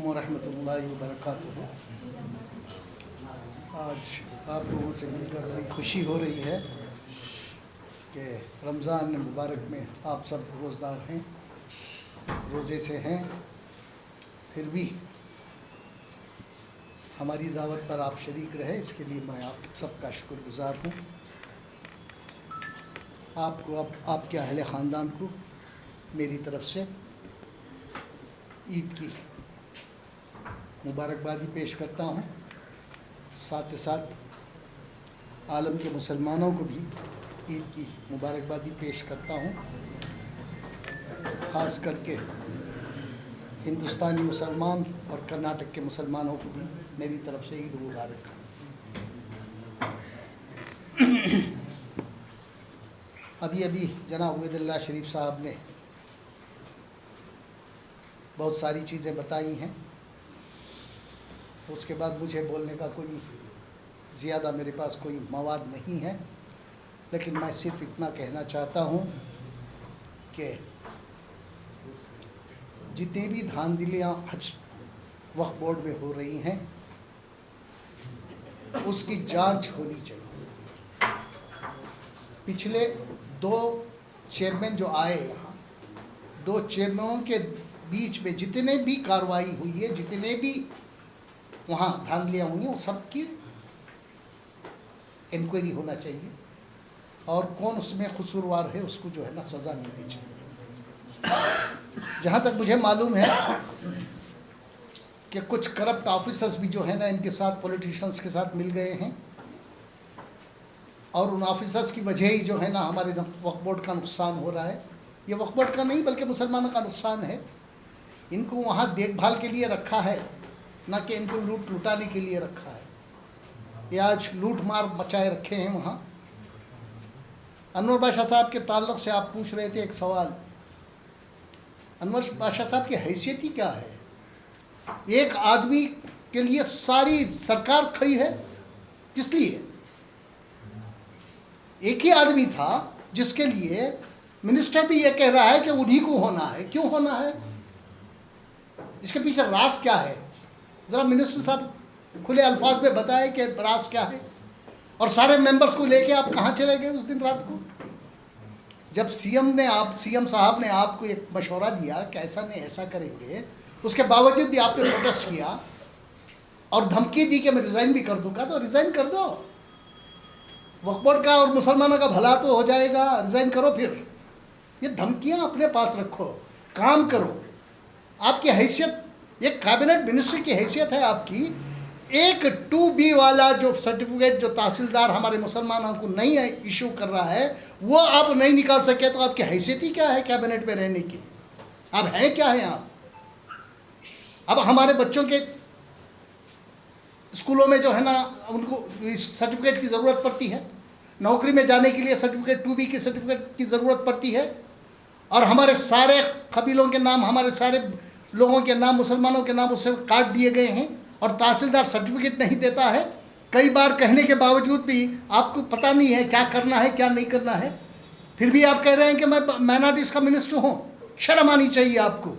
अलैकुम वरहमतुल्लाहि वबरकातुहू। आज आप लोगों से मिलकर बड़ी खुशी हो रही है कि रमज़ान मुबारक में आप सब रोज़दार हैं, रोज़े से हैं, फिर भी हमारी दावत पर आप शरीक रहे, इसके लिए मैं आप सबका शुक्रगुज़ार हूँ। आपको आपके अहले ख़ानदान को मेरी तरफ़ से ईद की मुबारकबादी पेश करता हूँ। साथ ही साथ आलम के मुसलमानों को भी ईद की मुबारकबादी पेश करता हूँ। ख़ास करके हिंदुस्तानी मुसलमान और कर्नाटक के मुसलमानों को भी मेरी तरफ़ से ईद मुबारक। अभी जनाब उबैदुल्लाह शरीफ साहब ने बहुत सारी चीज़ें बताई हैं, उसके बाद मुझे बोलने का कोई ज़्यादा मेरे पास कोई मवाद नहीं है, लेकिन मैं सिर्फ इतना कहना चाहता हूँ कि जितनी भी धांधलियाँ हज वक्फ बोर्ड में हो रही हैं उसकी जांच होनी चाहिए। पिछले 2 चेयरमैन जो आए यहाँ, 2 चेयरमैनों के बीच में जितने भी कार्रवाई हुई है, जितने भी वहाँ धांधलियाँ हुई हैं, वो सबकी इंक्वायरी होना चाहिए और कौन उसमें कसूरवार है उसको जो है ना सज़ा मिलनी चाहिए। जहाँ तक मुझे मालूम है कि कुछ करप्ट ऑफिसर्स भी जो है ना इनके साथ, पॉलिटिशियंस के साथ मिल गए हैं और उन ऑफिसर्स की वजह ही जो है ना हमारे वक्फ बोर्ड का नुकसान हो रहा है। ये वक्फ बोर्ड का नहीं बल्कि मुसलमानों का नुकसान है। इनको वहाँ देखभाल के लिए रखा है, ना कि इनको लुटाने के लिए रखा है। ये आज लूट मार मचाए रखे हैं वहाँ। अनवर बादशाह साहब के ताल्लुक़ से आप पूछ रहे थे एक सवाल। अनवर बादशाह साहब की हैसियत ही क्या है? एक आदमी के लिए सारी सरकार खड़ी है, किस लिए? एक ही आदमी था जिसके लिए मिनिस्टर भी ये कह रहा है कि उन्हीं को होना है। क्यों होना है? इसके पीछे राज क्या है? ज़रा मिनिस्टर साहब खुले अल्फाज में बताए कि राज क्या है। और सारे मेंबर्स को लेके आप कहाँ चले गए उस दिन रात को, जब सीएम साहब ने आपको एक मशवरा दिया कि ऐसा नहीं ऐसा करेंगे, उसके बावजूद भी आपने प्रोटेस्ट किया और धमकी दी कि मैं रिज़ाइन भी कर दूँगा। तो रिज़ाइन कर दो, वक्फ बोर्ड का और मुसलमानों का भला तो हो जाएगा। रिज़ाइन करो, फिर ये धमकियाँ अपने पास रखो, काम करो। आपकी हैसियत एक कैबिनेट मिनिस्टर की हैसियत है आपकी। एक 2B वाला जो सर्टिफिकेट जो तहसीलदार हमारे मुसलमानों को नहीं इशू कर रहा है, वो आप नहीं निकाल सके तो आपकी हैसियत ही क्या है कैबिनेट में रहने की? अब हैं क्या है आप? अब हमारे बच्चों के स्कूलों में जो है ना उनको इस सर्टिफिकेट की ज़रूरत पड़ती है, नौकरी में जाने के लिए सर्टिफिकेट 2B की सर्टिफिकेट की ज़रूरत पड़ती है। और हमारे सारे कबीलों के नाम, हमारे सारे लोगों के नाम, मुसलमानों के नाम उससे काट दिए गए हैं और तहसीलदार सर्टिफिकेट नहीं देता है। कई बार कहने के बावजूद भी आपको पता नहीं है क्या करना है क्या नहीं करना है, फिर भी आप कह रहे हैं कि मैं माइनॉरिटीज़ का मिनिस्टर हूँ। शर्म आनी चाहिए आपको।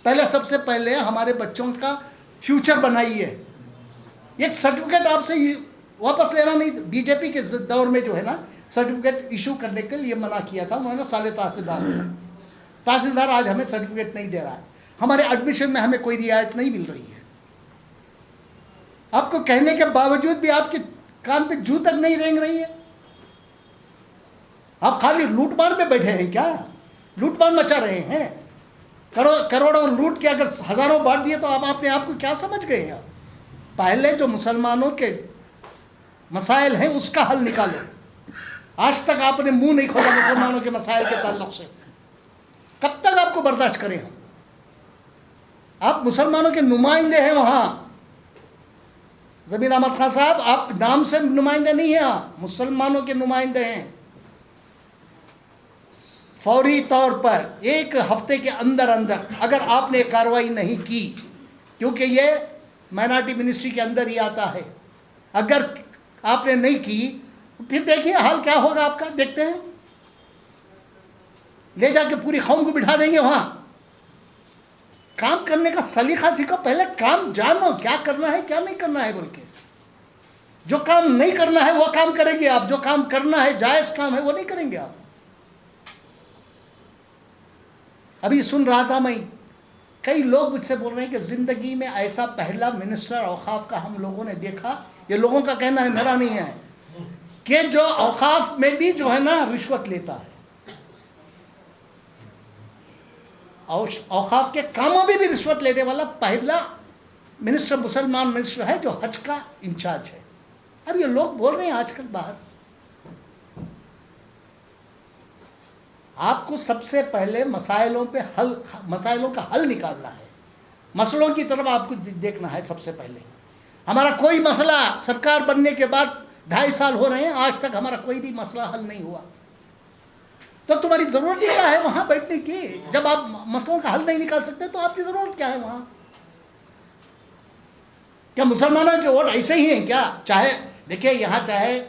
पहले, सबसे पहले हमारे बच्चों का फ्यूचर बनाइए। एक सर्टिफिकेट आपसे वापस लेना नहीं। बीजेपी के दौर में जो है ना सर्टिफिकेट इशू करने के लिए मना किया था उन्होंने साले तहसीलदार आज हमें सर्टिफिकेट नहीं दे रहा है। हमारे एडमिशन में हमें कोई रियायत नहीं मिल रही है। आपको कहने के बावजूद भी आपके कान पे जू तक नहीं रेंग रही है। आप खाली लूटमार में बैठे हैं क्या? लूटमार मचा रहे हैं। करोड़ों लूट के अगर हजारों बांट दिए तो आप अपने आप को क्या समझ गए हैं? पहले जो मुसलमानों के मसाइल हैं उसका हल निकालो। आज तक आपने मुंह नहीं खोला मुसलमानों के मसाइल के ताल्लुक से। कब तक आपको बर्दाश्त करें हम? आप मुसलमानों के नुमाइंदे हैं वहाँ। ज़मीर अहमद खान साहब, आप नाम से नुमाइंदे नहीं हैं, आप मुसलमानों के नुमाइंदे हैं। फौरी तौर पर 1 हफ्ते के अंदर अंदर अगर आपने कार्रवाई नहीं की, क्योंकि ये माइनॉरिटी मिनिस्ट्री के अंदर ही आता है, अगर आपने नहीं की फिर देखिए हाल क्या होगा आपका। देखते हैं, ले जाके पूरी कौम को बिठा देंगे वहाँ। काम करने का सलीका सीखो, पहले काम जानो क्या करना है क्या नहीं करना है बोल के। जो काम नहीं करना है वो काम करेंगे आप, जो काम करना है जायज काम है वो नहीं करेंगे आप। अभी सुन रहा था मैं, कई लोग मुझसे बोल रहे हैं कि जिंदगी में ऐसा पहला मिनिस्टर औकाफ का हम लोगों ने देखा, ये लोगों का कहना है, मेरा नहीं है, कि जो औकाफ में भी जो है ना रिश्वत लेता है, और औकाफ के कामों में भी रिश्वत लेने वाला पहला मिनिस्टर मुसलमान मिनिस्टर है जो हज का इंचार्ज है। अब ये लोग बोल रहे हैं आजकल बाहर। आपको सबसे पहले मसाइलों का हल निकालना है, मसलों की तरफ आपको देखना है सबसे पहले। हमारा कोई मसला सरकार बनने के बाद 2.5 साल हो रहे हैं, आज तक हमारा कोई भी मसला हल नहीं हुआ, तो तुम्हारी ज़रूरत ही क्या है वहाँ बैठने की? जब आप मसलों का हल नहीं निकाल सकते तो आपकी ज़रूरत क्या है वहाँ? क्या मुसलमानों के वोट ऐसे ही हैं क्या? चाहे देखिए, यहाँ चाहे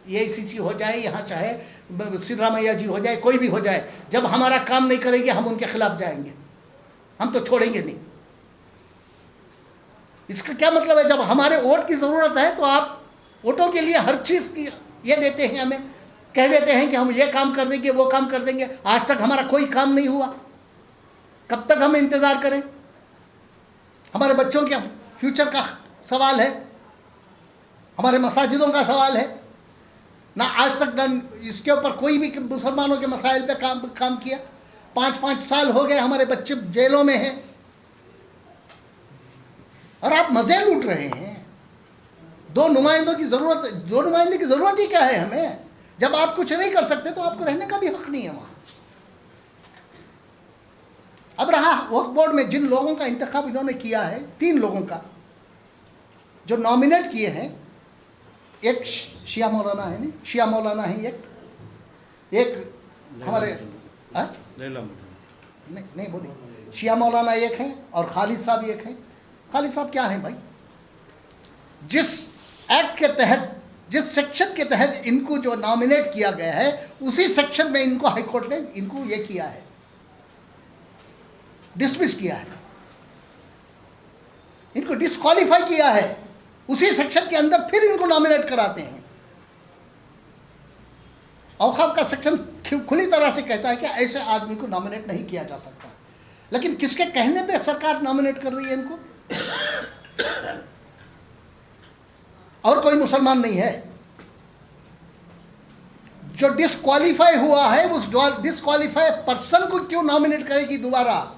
AICC हो जाए, यहाँ चाहे सिद्धरामैया जी हो जाए, कोई भी हो जाए, जब हमारा काम नहीं करेंगे हम उनके खिलाफ जाएंगे, हम तो छोड़ेंगे नहीं। इसका क्या मतलब है? जब हमारे वोट की ज़रूरत है तो आप वोटों के लिए हर चीज़ की ये देते हैं, हमें कह देते हैं कि हम ये काम कर देंगे वो काम कर देंगे। आज तक हमारा कोई काम नहीं हुआ, कब तक हम इंतज़ार करें? हमारे बच्चों के फ्यूचर का सवाल है, हमारे मसाजिदों का सवाल है ना। आज तक ना इसके ऊपर कोई भी मुसलमानों के मसाइल पे काम किया। 5-5 साल हो गए हमारे बच्चे जेलों में हैं और आप मज़े लूट रहे हैं। 2 नुमाइंदों की ज़रूरत, 2 नुमाइंदे की ज़रूरत ही क्या है हमें? जब आप कुछ नहीं कर सकते तो आपको रहने का भी हक नहीं है वहाँ। अब रहा वक्फ बोर्ड में जिन लोगों का इंतखाब इन्होंने किया है, 3 लोगों का जो नॉमिनेट किए हैं, एक शिया मौलाना है, नहीं शिया मौलाना है, एक हमारे नहीं बोली, शिया मौलाना एक है और खालिद साहब एक हैं। खालिद साहब क्या है भाई? जिस एक्ट के तहत, जिस सेक्शन के तहत इनको जो नॉमिनेट किया गया है, उसी सेक्शन में इनको हाईकोर्ट ने इनको ये किया है, डिसमिस किया है, इनको डिस्क्वालीफाई किया है। उसी सेक्शन के अंदर फिर इनको नॉमिनेट कराते हैं। औकाफ का सेक्शन खुली तरह से कहता है कि ऐसे आदमी को नॉमिनेट नहीं किया जा सकता, लेकिन किसके कहने पे सरकार नॉमिनेट कर रही है इनको? और कोई मुसलमान नहीं है जो डिस्क्वालीफाई हुआ है, उस डिस्क्वालीफाइड पर्सन को क्यों नॉमिनेट करेगी दोबारा?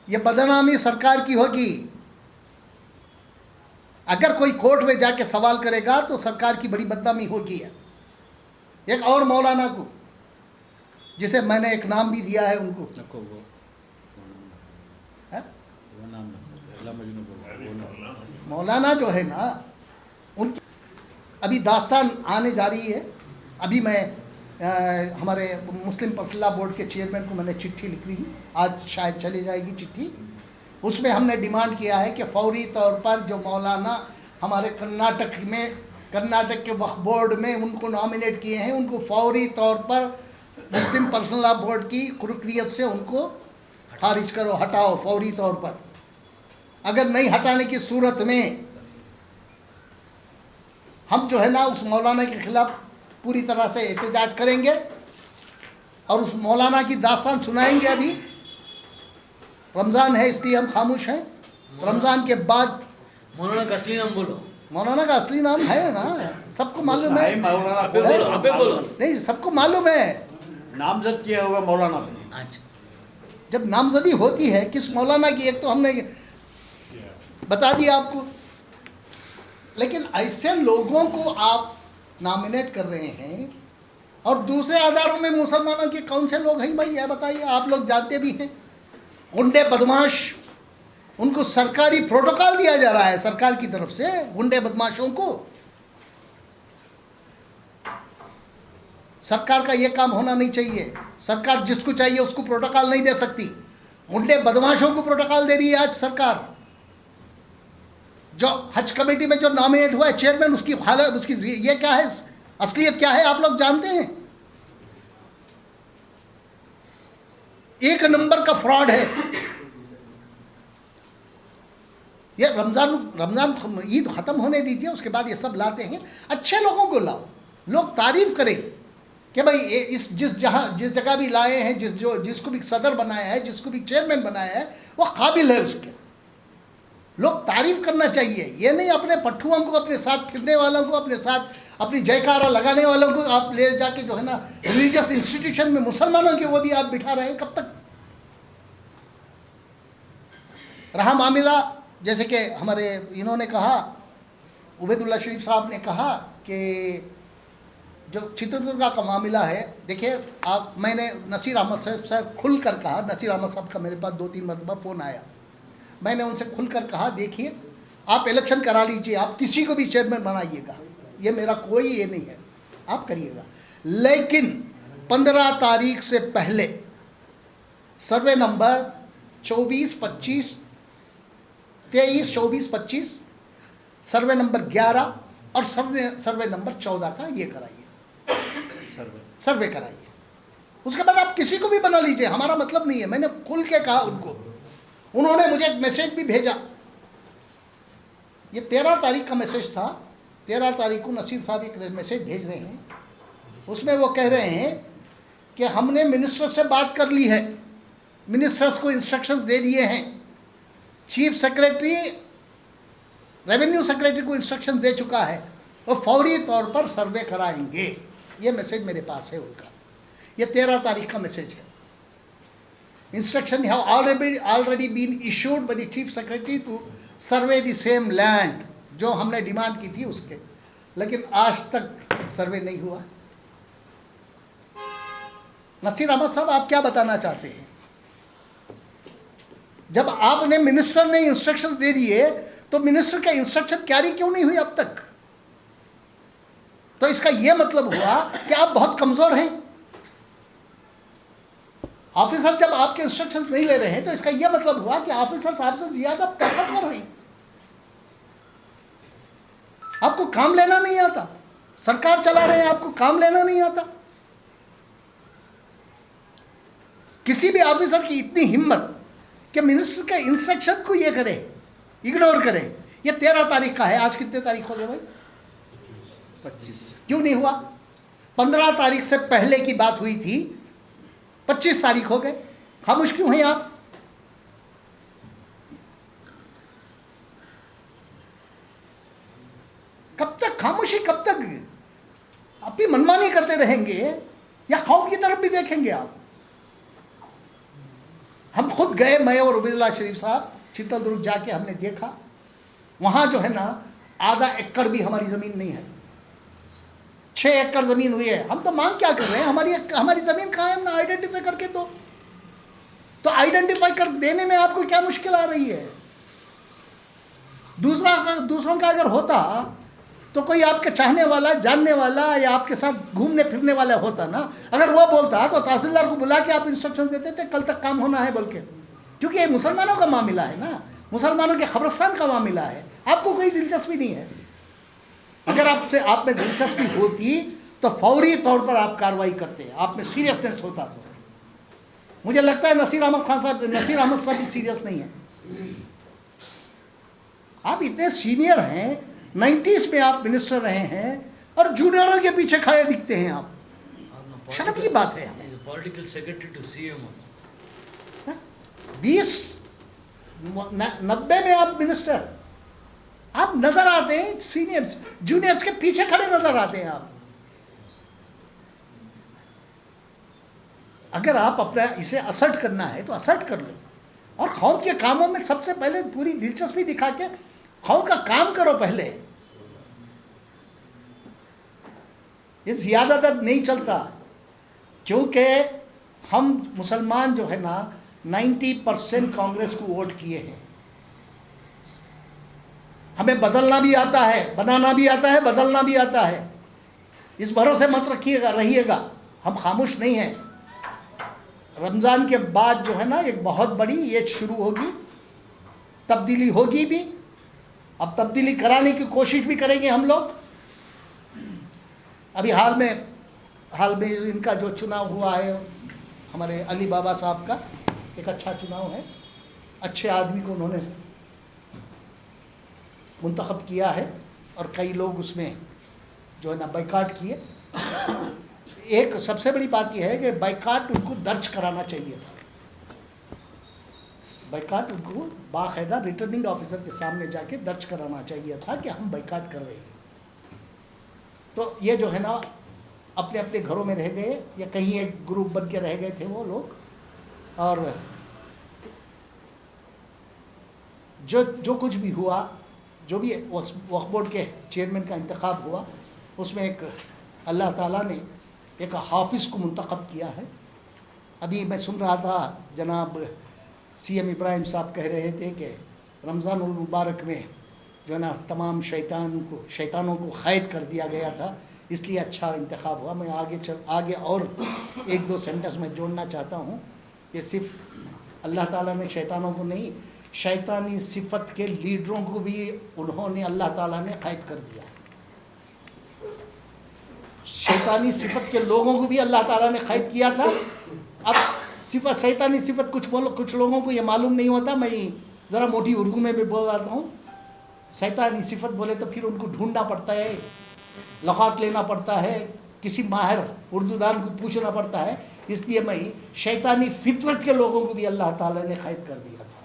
यह बदनामी सरकार की होगी। अगर कोई कोर्ट में जाके सवाल करेगा तो सरकार की बड़ी बदनामी होगी। एक और मौलाना को, जिसे मैंने एक नाम भी दिया है उनको, मौलाना जो है ना, उनकी अभी दास्तान आने जा रही है। अभी मैं हमारे मुस्लिम पर्सनल बोर्ड के चेयरमैन को मैंने चिट्ठी लिख रही हूँ, आज शायद चली जाएगी चिट्ठी। उसमें हमने डिमांड किया है कि फौरी तौर पर जो मौलाना हमारे कर्नाटक के वक्फ बोर्ड में उनको नॉमिनेट किए हैं, उनको फौरी तौर पर मुस्लिम पर्सनल बोर्ड की रुकनियत से उनको खारिज करो, हटाओ फौरी तौर पर। अगर नहीं हटाने की सूरत में हम जो है ना उस मौलाना के खिलाफ पूरी तरह से एहतजाज करेंगे और उस मौलाना की दास्तान सुनाएंगे। अभी रमज़ान है इसलिए हम खामोश हैं। रमज़ान के बाद मौलाना का असली नाम बोलो। मौलाना का असली नाम है ना, सबको मालूम है। बोलो। नहीं, सबको मालूम है, नामजद किया हुआ मौलाना बने। अच्छा, जब नामजदी होती है किस मौलाना की, एक तो हमने बता दिया आपको, लेकिन ऐसे लोगों को आप नॉमिनेट कर रहे हैं और दूसरे आधारों में मुसलमानों के कौन से लोग हैं भाई, यह बताइए। आप लोग जानते भी हैं, गुंडे बदमाश, उनको सरकारी प्रोटोकॉल दिया जा रहा है सरकार की तरफ से गुंडे बदमाशों को। सरकार का यह काम होना नहीं चाहिए। सरकार जिसको चाहिए उसको प्रोटोकॉल नहीं दे सकती, गुंडे बदमाशों को प्रोटोकॉल दे रही है आज सरकार। जो हज कमेटी में जो नॉमिनेट हुआ है चेयरमैन, उसकी हालत, उसकी ये क्या है, असलियत क्या है, आप लोग जानते हैं। एक नंबर का फ्रॉड है। ये रमज़ान ईद ख़त्म होने दीजिए, उसके बाद ये सब लाते हैं। अच्छे लोगों को लाओ, लोग तारीफ़ करें कि भाई इस जिस जगह भी लाए हैं, जिसको भी सदर बनाया है, जिसको भी चेयरमैन बनाया है, वो काबिल है उसके। लोग तारीफ़ करना चाहिए। ये नहीं अपने पट्टुओं को, अपने साथ फिरने वालों को, अपने साथ अपनी जयकारा लगाने वालों को आप ले जाके जो है ना रिलीजियस इंस्टीट्यूशन में मुसलमानों के वो भी आप बिठा रहे हैं। कब तक? रहा मामला जैसे कि हमारे इन्होंने कहा, उबैदुल्ला शरीफ साहब ने कहा कि जो चित्रदुर्गा का मामला है, देखिए आप, मैंने नसीर अहमद साहब खुल कर कहा, नसीर अहमद साहब का मेरे पास 2-3 मरतबा फ़ोन आया, मैंने उनसे खुल कर कहा देखिए आप इलेक्शन करा लीजिए, आप किसी को भी चेयरमैन बनाइएगा, ये मेरा कोई ये नहीं है, आप करिएगा, लेकिन 15 तारीख से पहले सर्वे नंबर 24, 25, 23, 24, 25, सर्वे नंबर 11 और सर्वे नंबर 14 का ये कराइए, सर्वे कराइए। उसके बाद आप किसी को भी बना लीजिए, हमारा मतलब नहीं है। मैंने खुल के कहा उनको, उन्होंने मुझे एक मैसेज भी भेजा, ये 13 तारीख का मैसेज था। 13 तारीख को नसीर साहब एक मैसेज भेज रहे हैं, उसमें वो कह रहे हैं कि हमने मिनिस्टर से बात कर ली है, मिनिस्टर्स को इंस्ट्रक्शंस दे दिए हैं, चीफ सेक्रेटरी रेवेन्यू सेक्रेटरी को इंस्ट्रक्शन दे चुका है, वो फौरी तौर पर सर्वे कराएंगे। ये मैसेज मेरे पास है उनका, ये 13 तारीख का मैसेज है। Instruction have already been issued by the chief secretary to survey the same land, जो हमने डिमांड की थी उसके, लेकिन आज तक सर्वे नहीं हुआ। नसीर अहमद साहब, आप क्या बताना चाहते हैं? जब आपने मिनिस्टर ने इंस्ट्रक्शंस दे दिए तो मिनिस्टर का इंस्ट्रक्शन कैरी क्यों नहीं हुई अब तक? तो इसका यह मतलब हुआ कि आप बहुत कमजोर हैं। ऑफिसर जब आपके इंस्ट्रक्शंस नहीं ले रहे हैं तो इसका यह मतलब हुआ कि ऑफिसर्स आपसे ज्यादा ताकतवर हैं, आपको काम लेना नहीं आता, सरकार चला रहे हैं, आपको काम लेना नहीं आता। किसी भी ऑफिसर की इतनी हिम्मत कि मिनिस्टर के इंस्ट्रक्शन को ये करे, इग्नोर करे। ये 13 तारीख का है, आज कितने तारीख हो गए भाई? 25। क्यों नहीं हुआ? 15 तारीख से पहले की बात हुई थी, 25 तारीख हो गए, खामोश क्यों हैं आप? कब तक खामोशी? कब तक अपनी मनमानी करते रहेंगे या कौम की तरफ भी देखेंगे आप? हम खुद गए, मैं और उबैदुल्ला शरीफ साहब, चित्रदुर्ग जाके हमने देखा, वहाँ जो है ना आधा एकड़ भी हमारी ज़मीन नहीं है, 6 एकड़ ज़मीन हुई है। हम तो मांग क्या कर रहे हैं? हमारी ज़मीन कहाँ है? हमने आइडेंटिफाई करके दो। तो आइडेंटिफाई कर देने में आपको क्या मुश्किल आ रही है? दूसरों का अगर होता तो कोई आपके चाहने वाला, जानने वाला या आपके साथ घूमने फिरने वाला होता ना, अगर वो बोलता तो तहसीलदार को बुला के आप इंस्ट्रक्शन देते थे कल तक काम होना है बोल के, क्योंकि ये मुसलमानों का मामला है ना, मुसलमानों के कब्रिस्तान का मामला है, आपको कोई दिलचस्पी नहीं है। अगर आप में दिलचस्पी होती तो फौरी तौर पर आप कार्रवाई करते, आप में सीरियसनेस होता। तो मुझे लगता है नसीर अहमद साहब भी सीरियस नहीं है। आप इतने सीनियर हैं, 90s में आप मिनिस्टर रहे हैं और जूनियरों के पीछे खड़े दिखते हैं आप, शर्म की बात है। पॉलिटिकल सेक्रेटरी टू सीएम 90 में आप मिनिस्टर, आप नजर आते हैं सीनियर्स, जूनियर्स के पीछे खड़े नजर आते हैं आप। अगर आप अपना इसे असर्ट करना है तो असर्ट कर लो, और कौम के कामों में सबसे पहले पूरी दिलचस्पी दिखा के कौम का काम करो पहले। ये ज़्यादातर नहीं चलता, क्योंकि हम मुसलमान जो है ना 90% कांग्रेस को वोट किए हैं। हमें बदलना भी आता है, बनाना भी आता है, बदलना भी आता है। इस भरोसे मत रहिएगा, हम खामोश नहीं हैं। रमज़ान के बाद जो है ना एक बहुत बड़ी ये शुरू होगी, तब्दीली होगी भी। अब तब्दीली कराने की कोशिश भी करेंगे हम लोग। अभी हाल में इनका जो चुनाव हुआ है, हमारे अली बाबा साहब का एक अच्छा चुनाव है, अच्छे आदमी को उन्होंने मुंतखब किया है और कई लोग उसमें जो है ना बाइकाट किए। एक सबसे बड़ी बात यह है कि बाइकाट उनको दर्ज कराना चाहिए था। बाइकाट उनको बाकायदा रिटर्निंग ऑफिसर के सामने जाके दर्ज कराना चाहिए था कि हम बाइकाट कर रहे हैं। तो ये जो है ना अपने अपने घरों में रह गए या कहीं एक ग्रुप बन के रह गए थे वो लोग। और जो कुछ भी हुआ, जो भी वक्फ बोर्ड के चेयरमैन का इंतखाब हुआ, उसमें एक अल्लाह ताला ने एक हाफिज़ को मुंतखब किया है। अभी मैं सुन रहा था जनाब CM इब्राहिम साहब कह रहे थे कि रमज़ानुल मुबारक में जो है ना तमाम शैतानों को क़ैद कर दिया गया था, इसलिए अच्छा इंतखाब हुआ। मैं आगे और एक दो सेंटेंस में जोड़ना चाहता हूँ कि सिर्फ अल्लाह ताला ने शैतानों को नहीं, शैतानी सिफत के लीडरों को भी उन्होंने अल्लाह ताला ने क़ैद कर दिया। शैतानी सिफत के लोगों को भी अल्लाह ताला ने क़ैद किया था। अब सिफत शैतानी सिफत कुछ लोगों को ये मालूम नहीं होता। मैं ज़रा मोटी उर्दू में भी बोल रहा हूँ। शैतानी सिफत बोले तो फिर उनको ढूंढना पड़ता है, लग़ात लेना पड़ता है, किसी माहिर उर्दूदान को पूछना पड़ता है। इसलिए मैं शैतानी फितरत के लोगों को भी अल्लाह ताला ने क़ैद कर दिया था,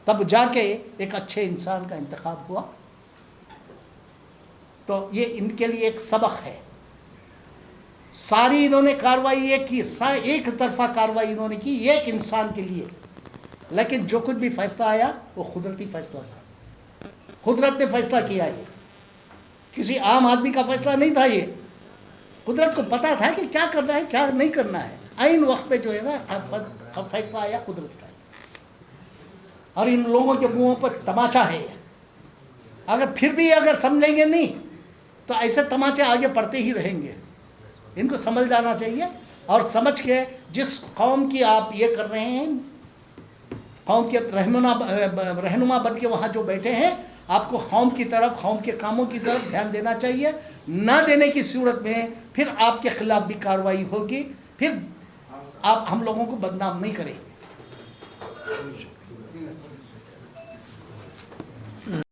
तब जाके एक अच्छे इंसान का इंतखाब हुआ। तो ये इनके लिए एक सबक है। सारी इन्होंने कार्रवाई एक तरफा कार्रवाई इन्होंने की एक इंसान के लिए, लेकिन जो कुछ भी फैसला आया वो कुदरती फैसला था। कुदरत ने फैसला किया, ये किसी आम आदमी का फैसला नहीं था। ये कुदरत को पता था कि क्या करना है क्या नहीं करना है। आइन वक्त पे जो है ना फैसला आया कुदरत का। और इन लोगों के मुंहों पर तमाचा है। अगर फिर भी अगर समझेंगे नहीं तो ऐसे तमाचे आगे पड़ते ही रहेंगे। इनको समझ जाना चाहिए और समझ के जिस कौम की आप ये कर रहे हैं, कौम के रहनुमा बन के वहाँ जो बैठे हैं, आपको कौम की तरफ, कौम के कामों की तरफ ध्यान देना चाहिए। ना देने की सूरत में फिर आपके खिलाफ भी कार्रवाई होगी, फिर आप हम लोगों को बदनाम नहीं करेंगे।